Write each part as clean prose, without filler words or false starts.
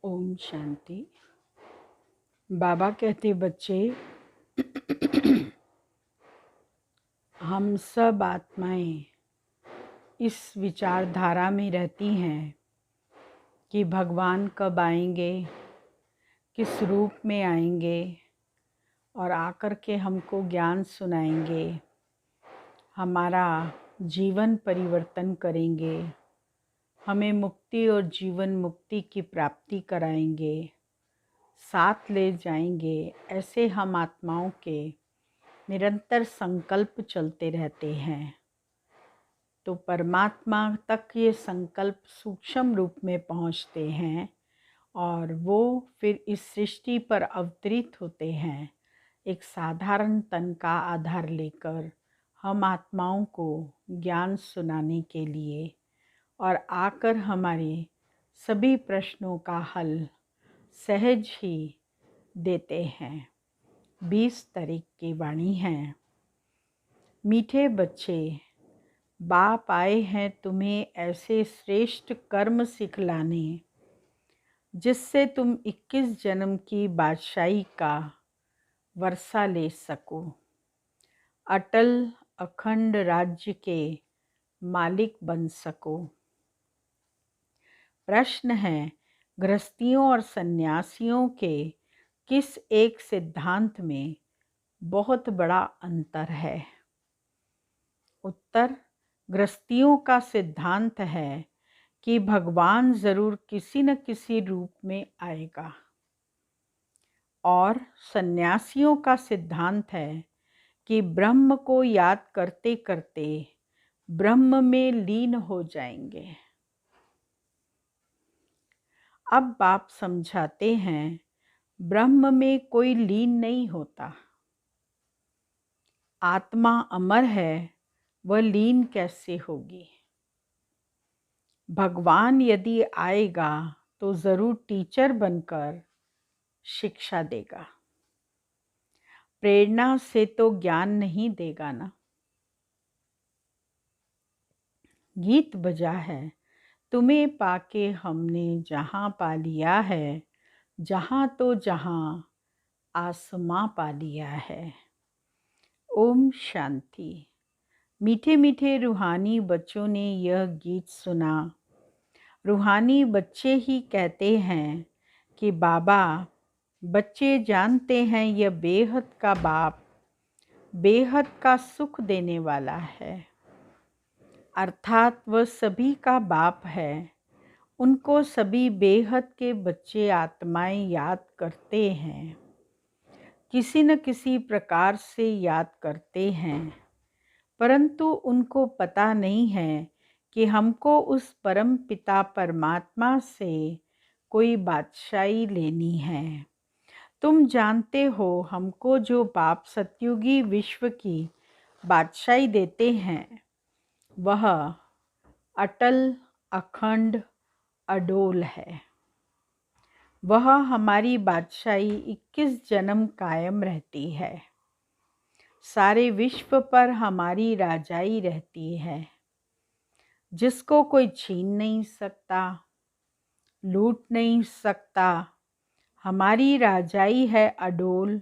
ओम शांति। बाबा कहते बच्चे, हम सब आत्माएं इस विचारधारा में रहती हैं कि भगवान कब आएंगे, किस रूप में आएंगे और आकर के हमको ज्ञान सुनाएंगे, हमारा जीवन परिवर्तन करेंगे, हमें मुक्ति और जीवन मुक्ति की प्राप्ति कराएंगे, साथ ले जाएंगे। ऐसे हम आत्माओं के निरंतर संकल्प चलते रहते हैं। तो परमात्मा तक ये संकल्प सूक्ष्म रूप में पहुंचते हैं और वो फिर इस सृष्टि पर अवतरित होते हैं एक साधारण तन का आधार लेकर, हम आत्माओं को ज्ञान सुनाने के लिए और आकर हमारे सभी प्रश्नों का हल सहज ही देते हैं। 20 तारीख की वाणी है। मीठे बच्चे, बाप आए हैं तुम्हें ऐसे श्रेष्ठ कर्म सिखलाने जिससे तुम 21 जन्म की बादशाही का वर्षा ले सको, अटल अखंड राज्य के मालिक बन सको। प्रश्न है, गृहस्थियों और सन्यासियों के किस एक सिद्धांत में बहुत बड़ा अंतर है? उत्तर, गृहस्थियों का सिद्धांत है कि भगवान जरूर किसी न किसी रूप में आएगा और सन्यासियों का सिद्धांत है कि ब्रह्म को याद करते करते ब्रह्म में लीन हो जाएंगे। अब बाप समझाते हैं, ब्रह्म में कोई लीन नहीं होता। आत्मा अमर है, वह लीन कैसे होगी? भगवान यदि आएगा तो ज़रूर टीचर बनकर शिक्षा देगा, प्रेरणा से तो ज्ञान नहीं देगा ना। गीत बजा है, तुम्हें पाके हमने जहाँ पा लिया है, जहाँ तो जहाँ आसमां पा लिया है। ओम शांति। मीठे मीठे रूहानी बच्चों ने यह गीत सुना। रूहानी बच्चे ही कहते हैं कि बाबा, बच्चे जानते हैं यह बेहद का बाप बेहद का सुख देने वाला है, अर्थात वह सभी का बाप है। उनको सभी बेहद के बच्चे आत्माएं याद करते हैं, किसी न किसी प्रकार से याद करते हैं, परंतु उनको पता नहीं है कि हमको उस परम पिता परमात्मा से कोई बादशाही लेनी है। तुम जानते हो, हमको जो बाप सतयुगी विश्व की बादशाही देते हैं वह अटल अखंड अडोल है। वह हमारी बादशाही 21 जन्म कायम रहती है। सारे विश्व पर हमारी राजाई रहती है, जिसको कोई छीन नहीं सकता, लूट नहीं सकता। हमारी राजाई है अडोल,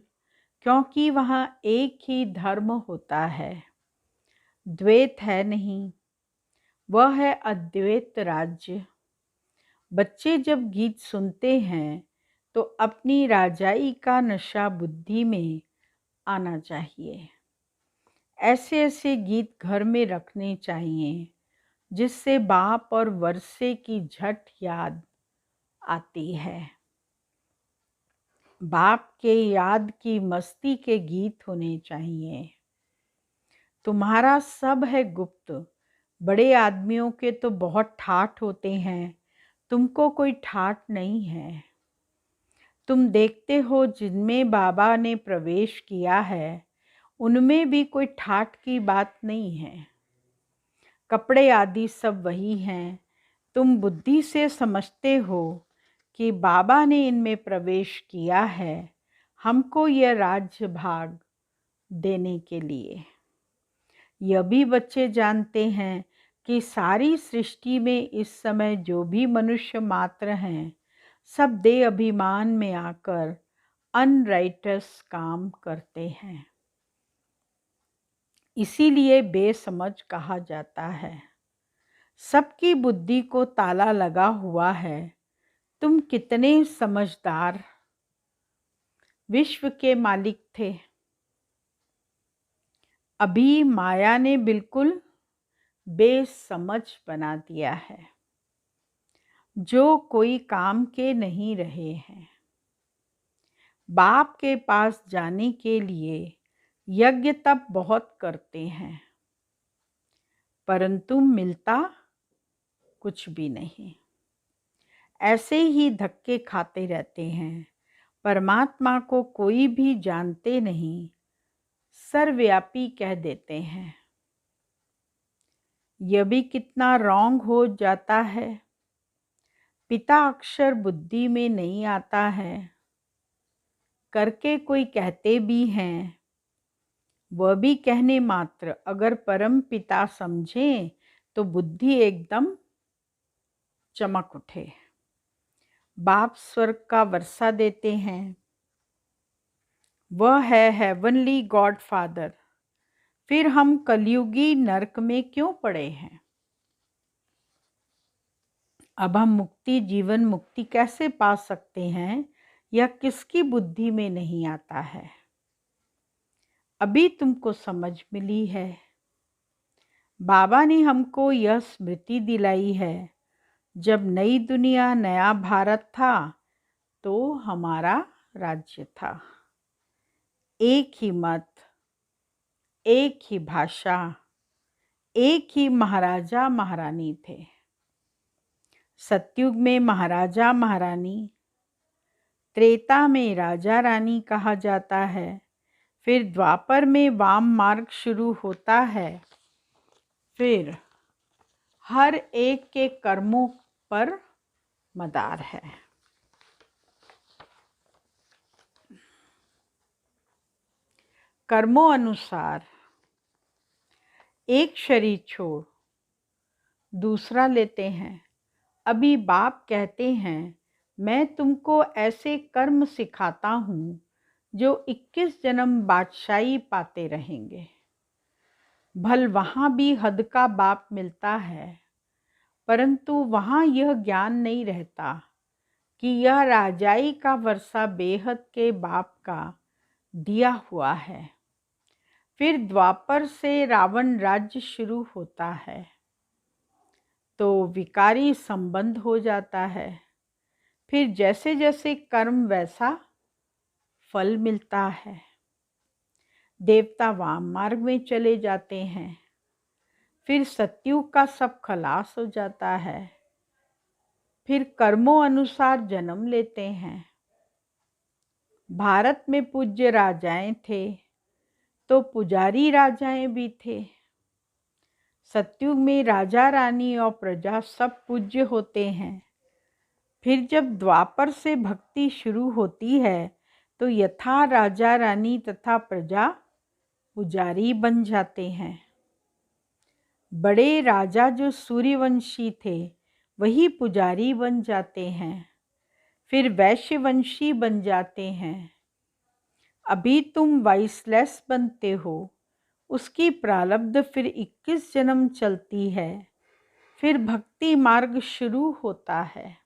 क्योंकि वहाँ एक ही धर्म होता है, द्वैत है नहीं। वह है अद्वैत राज्य। बच्चे जब गीत सुनते हैं तो अपनी राजाई का नशा बुद्धि में आना चाहिए। ऐसे ऐसे गीत घर में रखने चाहिए जिससे बाप और वर्षे की झट याद आती है। बाप के याद की मस्ती के गीत होने चाहिए। तुम्हारा सब है गुप्त। बड़े आदमियों के तो बहुत ठाठ होते हैं, तुमको कोई ठाठ नहीं है। तुम देखते हो जिनमें बाबा ने प्रवेश किया है उनमें भी कोई ठाठ की बात नहीं है। कपड़े आदि सब वही हैं। तुम बुद्धि से समझते हो कि बाबा ने इनमें प्रवेश किया है हमको यह राज्य भाग देने के लिए। यह भी बच्चे जानते हैं कि सारी सृष्टि में इस समय जो भी मनुष्य मात्र हैं सब देह अभिमान में आकर अनराइटस काम करते हैं। इसीलिए बेसमझ कहा जाता है। सबकी बुद्धि को ताला लगा हुआ है। तुम कितने समझदार विश्व के मालिक थे। अभी माया ने बिल्कुल बेसमझ बना दिया है। जो कोई काम के नहीं रहे हैं। बाप के पास जाने के लिए यज्ञ तप बहुत करते हैं, परंतु मिलता कुछ भी नहीं। ऐसे ही धक्के खाते रहते हैं। परमात्मा को कोई भी जानते नहीं, सर्वव्यापी कह देते हैं। यह भी कितना रॉन्ग हो जाता है। पिता अक्षर बुद्धि में नहीं आता है, करके कोई कहते भी हैं, वह भी कहने मात्र। अगर परम पिता समझें तो बुद्धि एकदम चमक उठे। बाप स्वर्ग का वर्षा देते हैं, वह है हेवनली गॉड फादर। फिर हम कलयुगी नरक में क्यों पड़े हैं? अब हम मुक्ति, जीवन मुक्ति कैसे पा सकते हैं, यह किसकी बुद्धि में नहीं आता है। अभी तुमको समझ मिली है। बाबा ने हमको यह स्मृति दिलाई है, जब नई दुनिया, नया भारत था तो हमारा राज्य था। एक ही मत, एक ही भाषा, एक ही महाराजा महारानी थे। सतयुग में महाराजा महारानी, त्रेता में राजा रानी कहा जाता है। फिर द्वापर में वाम मार्ग शुरू होता है। फिर हर एक के कर्मों पर मदार है। कर्मों अनुसार एक शरीर छोड़ दूसरा लेते हैं। अभी बाप कहते हैं, मैं तुमको ऐसे कर्म सिखाता हूँ जो 21 जन्म बादशाही पाते रहेंगे। भल वहाँ भी हद का बाप मिलता है, परंतु वहाँ यह ज्ञान नहीं रहता कि यह राजाई का वर्षा बेहद के बाप का दिया हुआ है। फिर द्वापर से रावण राज्य शुरू होता है तो विकारी संबंध हो जाता है। फिर जैसे जैसे कर्म वैसा फल मिलता है। देवता वाम मार्ग में चले जाते हैं। फिर सतयुग का सब खलास हो जाता है। फिर कर्मों अनुसार जन्म लेते हैं। भारत में पूज्य राजाएं थे तो पुजारी राजाएं भी थे। सतयुग में राजा रानी और प्रजा सब पूज्य होते हैं। फिर जब द्वापर से भक्ति शुरू होती है तो यथा राजा रानी तथा प्रजा पुजारी बन जाते हैं। बड़े राजा जो सूर्यवंशी थे वही पुजारी बन जाते हैं। फिर वैश्यवंशी बन जाते हैं। अभी तुम वाइसलेस बनते हो, उसकी प्रारब्ध फिर 21 जन्म चलती है। फिर भक्ति मार्ग शुरू होता है।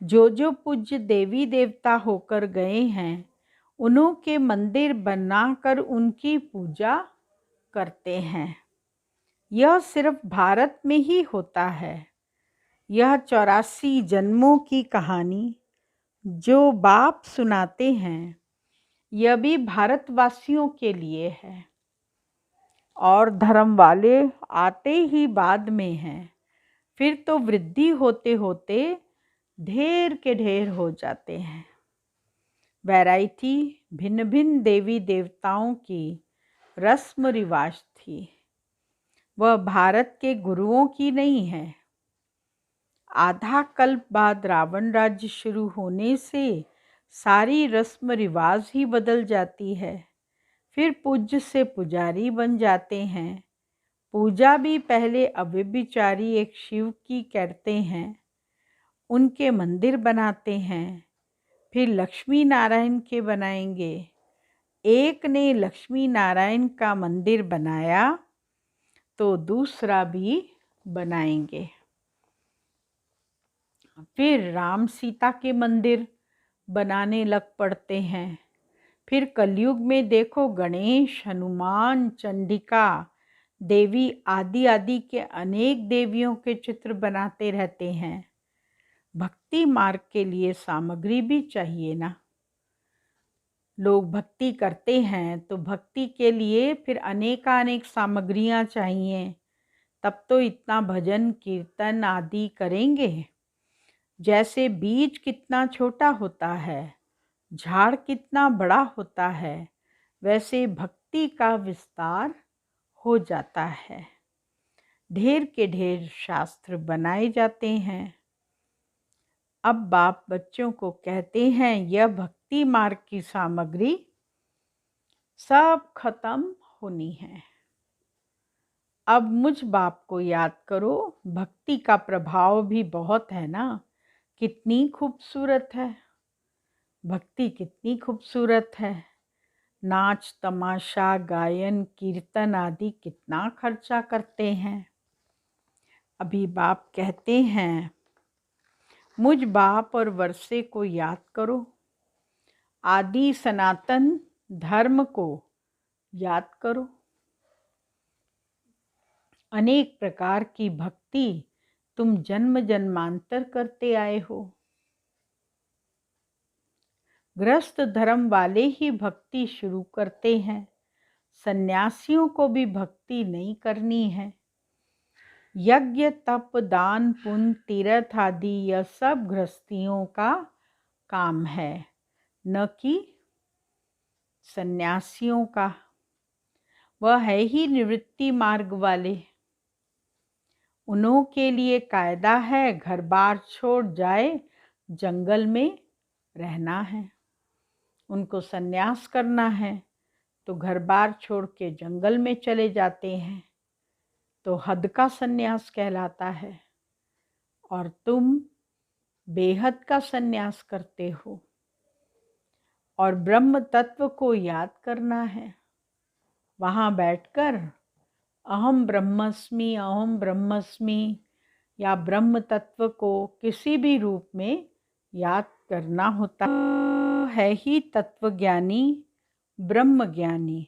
जो पूज्य देवी देवता होकर गए हैं, उन्हों के मंदिर बनाकर उनकी पूजा करते हैं। यह सिर्फ भारत में ही होता है। यह 84 जन्मों की कहानी जो बाप सुनाते हैं, यह भी भारतवासियों के लिए है और धर्म वाले आते ही बाद में हैं। फिर तो वृद्धि होते होते ढेर के ढेर हो जाते हैं। वैरायटी भिन्न भिन्न देवी देवताओं की रस्म रिवाज थी, वह भारत के गुरुओं की नहीं है। आधा कल्प बाद रावण राज्य शुरू होने से सारी रस्म रिवाज ही बदल जाती है। फिर पूज्य से पुजारी बन जाते हैं। पूजा भी पहले अव्यभिचारी एक शिव की करते हैं उनके मंदिर बनाते हैं, फिर लक्ष्मी नारायण के बनाएंगे। एक ने लक्ष्मी नारायण का मंदिर बनाया तो दूसरा भी बनाएंगे। फिर राम सीता के मंदिर बनाने लग पड़ते हैं। फिर कलयुग में देखो गणेश, हनुमान, चंडिका देवी आदि आदि के अनेक देवियों के चित्र बनाते रहते हैं। भक्ति मार्ग के लिए सामग्री भी चाहिए ना। लोग भक्ति करते हैं तो भक्ति के लिए फिर अनेकानेक सामग्रियां चाहिए, तब तो इतना भजन कीर्तन आदि करेंगे। जैसे बीज कितना छोटा होता है, झाड़ कितना बड़ा होता है, वैसे भक्ति का विस्तार हो जाता है। ढेर के ढेर शास्त्र बनाए जाते हैं। अब बाप बच्चों को कहते हैं यह भक्ति मार्ग की सामग्री सब खत्म होनी है। अब मुझ बाप को याद करो। भक्ति का प्रभाव भी बहुत है ना। कितनी खूबसूरत है भक्ति, कितनी खूबसूरत है। नाच तमाशा गायन कीर्तन आदि कितना खर्चा करते हैं। अभी बाप कहते हैं मुझ बाप और वर्षे को याद करो। आदि सनातन धर्म को याद करो। अनेक प्रकार की भक्ति तुम जन्म जन्मांतर करते आए हो। गृहस्थ धर्म वाले ही भक्ति शुरू करते हैं, सन्यासियों को भी भक्ति नहीं करनी है। यज्ञ तप दान पुण्य तीर्थ आदि यह सब गृहस्थियों का काम है, न कि सन्यासियों का। वह है ही निवृत्ति मार्ग वाले। उन्हों के लिए कायदा है घर बार छोड़ जाए जंगल में रहना है। उनको सन्यास करना है तो घर बार छोड़ के जंगल में चले जाते हैं, तो हद का सन्यास कहलाता है। और तुम बेहद का सन्यास करते हो। और ब्रह्म तत्व को याद करना है। वहाँ बैठकर अहम ब्रह्मस्मि या ब्रह्म तत्व को किसी भी रूप में याद करना होता है ही तत्वज्ञानी ब्रह्म ज्ञानी।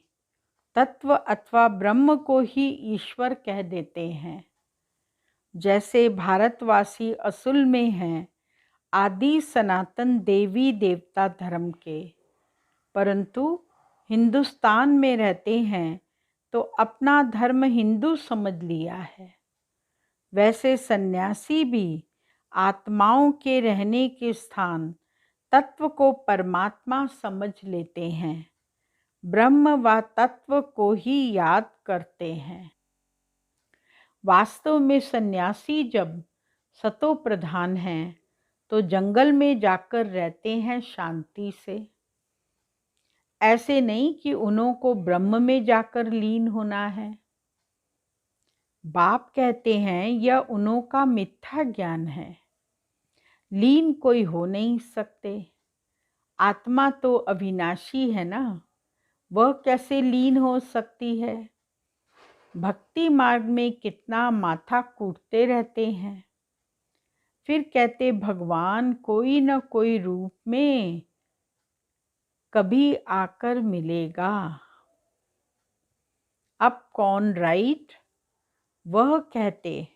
तत्व अथवा ब्रह्म को ही ईश्वर कह देते हैं। जैसे भारतवासी असूल में हैं आदि सनातन देवी देवता धर्म के, परंतु हिंदुस्तान में रहते हैं तो अपना धर्म हिंदू समझ लिया है। वैसे सन्यासी भी आत्माओं के रहने के स्थान तत्व को परमात्मा समझ लेते हैं, ब्रह्म व तत्व को ही याद करते हैं। वास्तव में सन्यासी जब सतो प्रधान हैं तो जंगल में जाकर रहते हैं शांति से। ऐसे नहीं कि उन्हों को ब्रह्म में जाकर लीन होना है। बाप कहते हैं यह उन्हों का मिथ्या ज्ञान है। लीन कोई हो नहीं सकते। आत्मा तो अविनाशी है ना, वह कैसे लीन हो सकती है। भक्ति मार्ग में कितना माथा कूटते रहते हैं। फिर कहते भगवान कोई न कोई रूप में कभी आकर मिलेगा। अब कौन राइट? वह कहते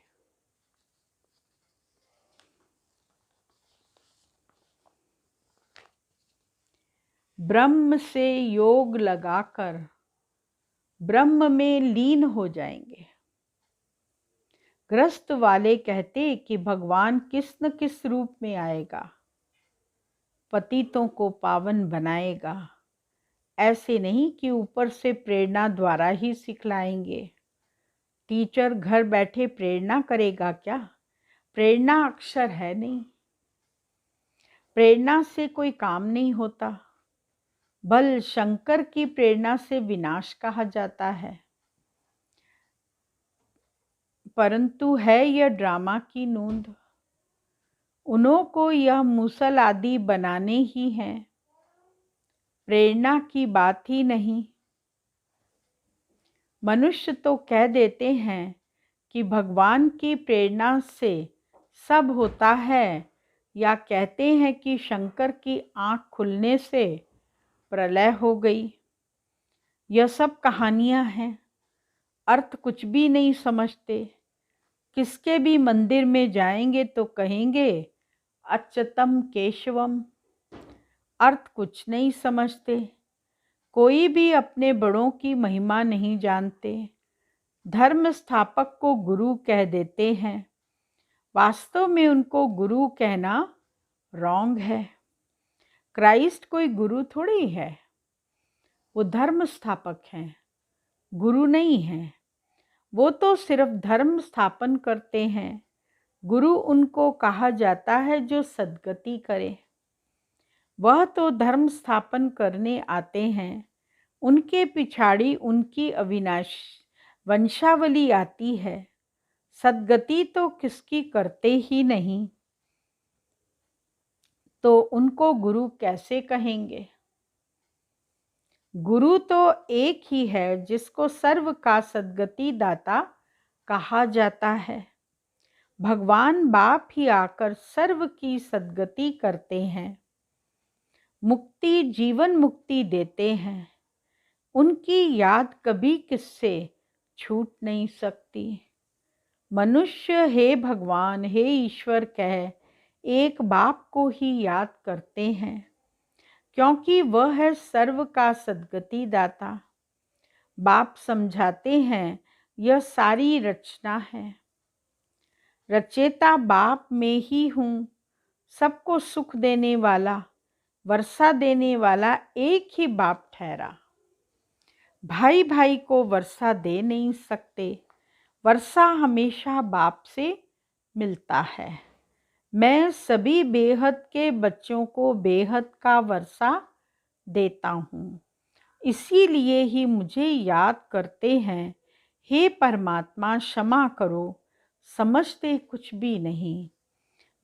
ब्रह्म से योग लगाकर ब्रह्म में लीन हो जाएंगे। ग्रस्त वाले कहते कि भगवान किस न किस रूप में आएगा, पतितों को पावन बनाएगा। ऐसे नहीं कि ऊपर से प्रेरणा द्वारा ही सिखलाएंगे। टीचर घर बैठे प्रेरणा करेगा क्या? प्रेरणा अक्षर है नहीं। प्रेरणा से कोई काम नहीं होता। बल शंकर की प्रेरणा से विनाश कहा जाता है। परंतु है यह ड्रामा की नोंद। उन्हों को यह मूसल आदि बनाने ही हैं, प्रेरणा की बात ही नहीं। मनुष्य तो कह देते हैं कि भगवान की प्रेरणा से सब होता है, या कहते हैं कि शंकर की आँख खुलने से प्रलय हो गई। यह सब कहानियाँ हैं, अर्थ कुछ भी नहीं समझते। किसके भी मंदिर में जाएंगे तो कहेंगे अच्युतम केशवम, अर्थ कुछ नहीं समझते। कोई भी अपने बड़ों की महिमा नहीं जानते। धर्म स्थापक को गुरु कह देते हैं, वास्तव में उनको गुरु कहना रॉन्ग है। क्राइस्ट कोई गुरु थोड़ी है, वो धर्म स्थापक हैं, गुरु नहीं हैं। वो तो सिर्फ धर्म स्थापन करते हैं। गुरु उनको कहा जाता है जो सद्गति करे। वह तो धर्म स्थापन करने आते हैं, उनके पिछाड़ी उनकी अविनाश वंशावली आती है। सद्गति तो किसकी करते ही नहीं, तो उनको गुरु कैसे कहेंगे? गुरु तो एक ही है जिसको सर्व का सद्गति दाता कहा जाता है। भगवान बाप ही आकर सर्व की सद्गति करते हैं, मुक्ति जीवन मुक्ति देते हैं। उनकी याद कभी किससे छूट नहीं सकती। मनुष्य हे भगवान हे ईश्वर कह एक बाप को ही याद करते हैं, क्योंकि वह है सर्व का सद्गति दाता। बाप समझाते हैं यह सारी रचना है, रचेता बाप में ही हूँ। सबको सुख देने वाला वर्षा देने वाला एक ही बाप ठहरा। भाई भाई को वर्षा दे नहीं सकते, वर्षा हमेशा बाप से मिलता है। मैं सभी बेहद के बच्चों को बेहद का वर्षा देता हूँ, इसीलिए ही मुझे याद करते हैं। हे परमात्मा क्षमा करो, समझते कुछ भी नहीं।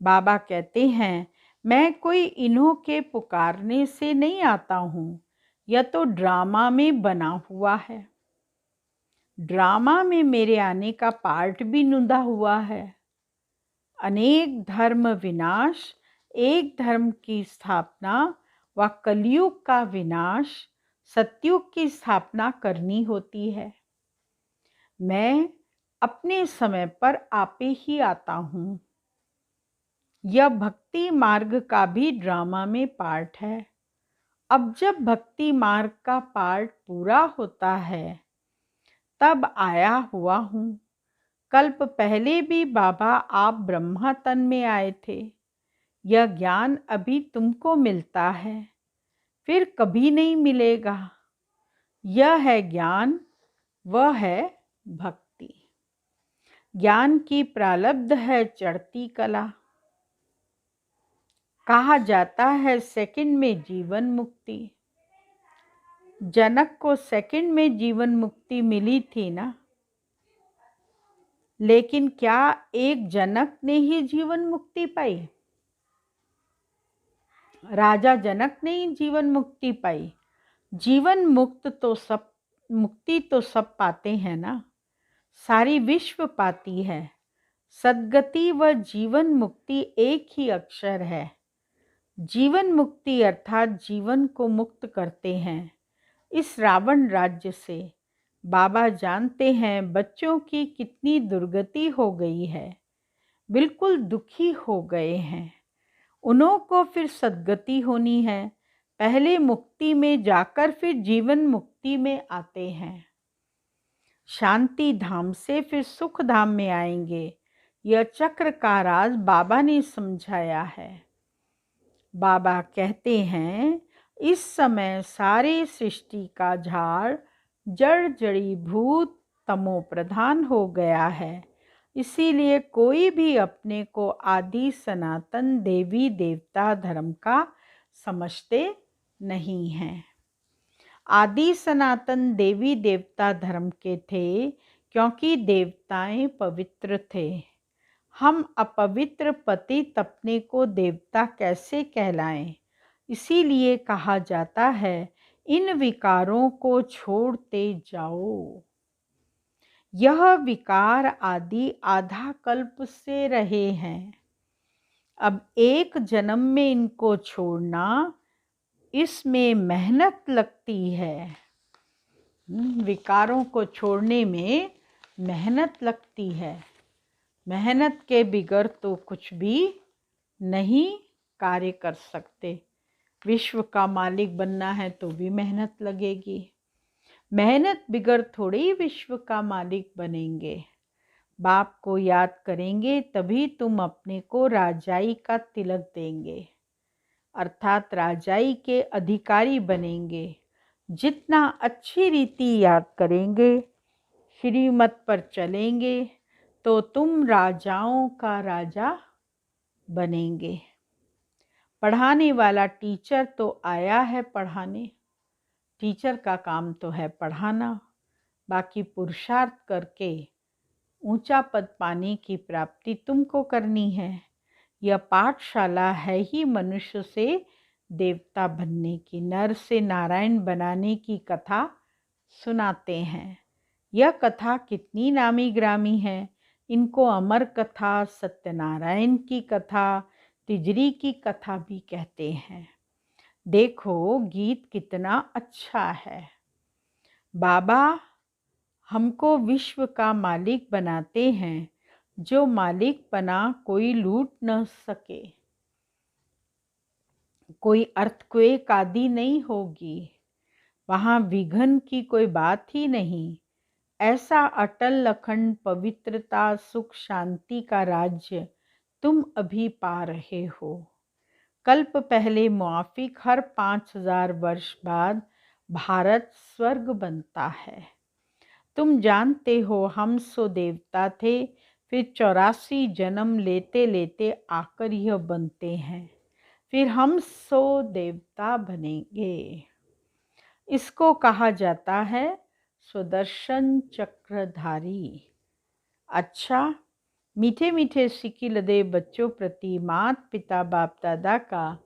बाबा कहते हैं मैं कोई इन्हों के पुकारने से नहीं आता हूँ, यह तो ड्रामा में बना हुआ है। ड्रामा में मेरे आने का पार्ट भी नुदा हुआ है। अनेक धर्म विनाश, एक धर्म की स्थापना व कलयुग का विनाश, सतयुग की स्थापना करनी होती है। मैं अपने समय पर आपे ही आता हूँ। यह भक्ति मार्ग का भी ड्रामा में पार्ट है। अब जब भक्ति मार्ग का पार्ट पूरा होता है तब आया हुआ हूँ। कल्प पहले भी बाबा आप ब्रह्मा तन में आए थे। यह ज्ञान अभी तुमको मिलता है, फिर कभी नहीं मिलेगा। यह है ज्ञान, वह है भक्ति। ज्ञान की प्रारब्ध है चढ़ती कला। कहा जाता है सेकंड में जीवन मुक्ति। जनक को सेकंड में जीवन मुक्ति मिली थी ना, लेकिन क्या एक जनक ने ही जीवन मुक्ति पाई? राजा जनक ने ही जीवन मुक्ति पाई। जीवन मुक्ति तो सब पाते हैं ना, सारी विश्व पाती है। सद्गति व जीवन मुक्ति एक ही अक्षर है। जीवन मुक्ति अर्थात जीवन को मुक्त करते हैं इस रावण राज्य से। बाबा जानते हैं बच्चों की कितनी दुर्गति हो गई है, बिल्कुल दुखी हो गए हैं। उन्हों को फिर सद्गति होनी है। पहले मुक्ति में जाकर फिर जीवन मुक्ति में आते हैं। शांति धाम से फिर सुख धाम में आएंगे। यह चक्र का राज बाबा ने समझाया है। बाबा कहते हैं इस समय सारे सृष्टि का झाड़ जड़ जड़ीभूत तमो प्रधान हो गया है। इसीलिए कोई भी अपने को आदि सनातन देवी देवता धर्म का समझते नहीं हैं। आदि सनातन देवी देवता धर्म के थे क्योंकि देवताएं पवित्र थे। हम अपवित्र पतित अपने को देवता कैसे कहलाएं। इसीलिए कहा जाता है, इन विकारों को छोड़ते जाओ। यह विकार आदि आधा कल्प से रहे हैं। अब एक जन्म में इनको छोड़ना, इसमें मेहनत लगती है। विकारों को छोड़ने में मेहनत लगती है। मेहनत के बिगर तो कुछ भी नहीं कार्य कर सकते। विश्व का मालिक बनना है तो भी मेहनत लगेगी। मेहनत बिगर थोड़ी विश्व का मालिक बनेंगे। बाप को याद करेंगे तभी तुम अपने को राजाई का तिलक देंगे, अर्थात राजाई के अधिकारी बनेंगे। जितना अच्छी रीति याद करेंगे, श्रीमत पर चलेंगे, तो तुम राजाओं का राजा बनेंगे। पढ़ाने वाला टीचर तो आया है पढ़ाने। टीचर का काम तो है पढ़ाना। बाकी पुरुषार्थ करके ऊंचा पद पाने की प्राप्ति तुमको करनी है। यह पाठशाला है ही मनुष्य से देवता बनने की, नर से नारायण बनाने की कथा सुनाते हैं। यह कथा कितनी नामी ग्रामी है। इनको अमर कथा, सत्यनारायण की कथा, तिजरी की कथा भी कहते हैं। देखो गीत कितना अच्छा है। बाबा हमको विश्व का मालिक बनाते हैं, जो मालिक बना कोई लूट न सके। कोई अर्थक्वेक आदि नहीं होगी, वहाँ विघ्न की कोई बात ही नहीं। ऐसा अटल अखंड पवित्रता, सुख, शांति का राज्य तुम अभी पा रहे हो। कल्प पहले मुआफिक हर 5000 वर्ष बाद भारत स्वर्ग बनता है। तुम जानते हो हम सो देवता थे, फिर 84 जन्म लेते लेते आकर यह बनते हैं, फिर हम सो देवता बनेंगे। इसको कहा जाता है सुदर्शन चक्रधारी। अच्छा, मीठे मीठे सिक्की लदे बच्चों प्रति माता पिता बाप दादा का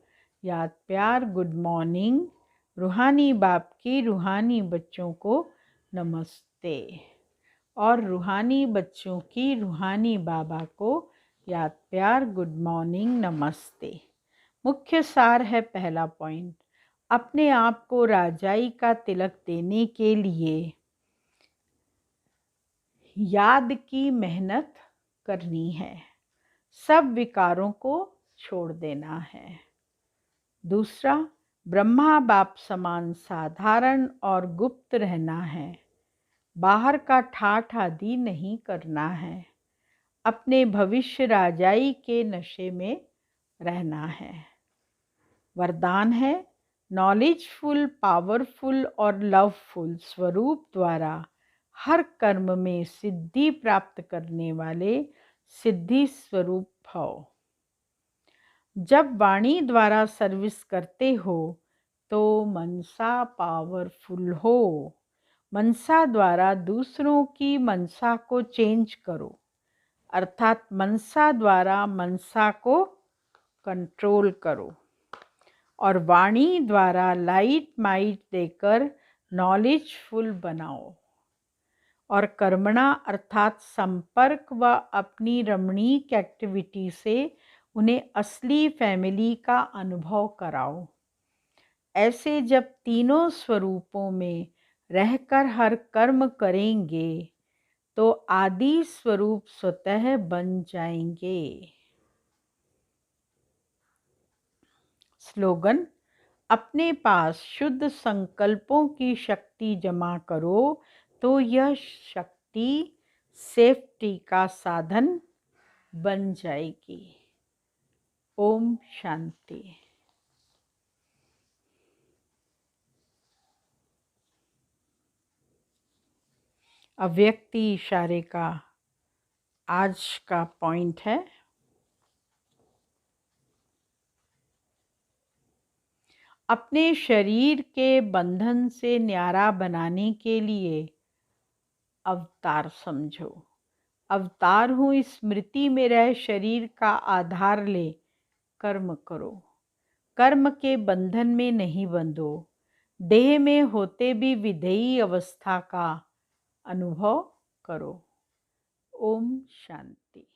याद प्यार, गुड मॉर्निंग। रूहानी बाप की रूहानी बच्चों को नमस्ते, और रूहानी बच्चों की रूहानी बाबा को याद प्यार, गुड मॉर्निंग, नमस्ते। मुख्य सार है पहला पॉइंट, अपने आप को राजाई का तिलक देने के लिए याद की मेहनत करनी है। सब विकारों को छोड़ देना है। दूसरा, ब्रह्मा बाप समान साधारण और गुप्त रहना है। बाहर का ठाठ आदि नहीं करना है। अपने भविष्य राजाई के नशे में रहना है। वरदान है, नॉलेजफुल, पावरफुल और लवफुल स्वरूप द्वारा हर कर्म में सिद्धि प्राप्त करने वाले सिद्धि स्वरूप भव। जब वाणी द्वारा सर्विस करते हो तो मनसा पावरफुल हो। मनसा द्वारा दूसरों की मनसा को चेंज करो, अर्थात मनसा द्वारा मनसा को कंट्रोल करो। और वाणी द्वारा लाइट माइट देकर नॉलेजफुल बनाओ। और कर्मणा अर्थात संपर्क व अपनी रमणीक एक्टिविटी से उन्हें असली फैमिली का अनुभव कराओ। ऐसे जब तीनों स्वरूपों में रहकर हर कर्म करेंगे तो आदि स्वरूप स्वतः बन जाएंगे। स्लोगन, अपने पास शुद्ध संकल्पों की शक्ति जमा करो तो यह शक्ति सेफ्टी का साधन बन जाएगी। ओम शांति। अव्यक्ति इशारे का आज का पॉइंट है, अपने शरीर के बंधन से न्यारा बनाने के लिए अवतार समझो। अवतार हूँ इस स्मृति में रह, शरीर का आधार ले कर्म करो। कर्म के बंधन में नहीं बंधो, देह में होते भी विधेयी अवस्था का अनुभव करो। ओम शांति।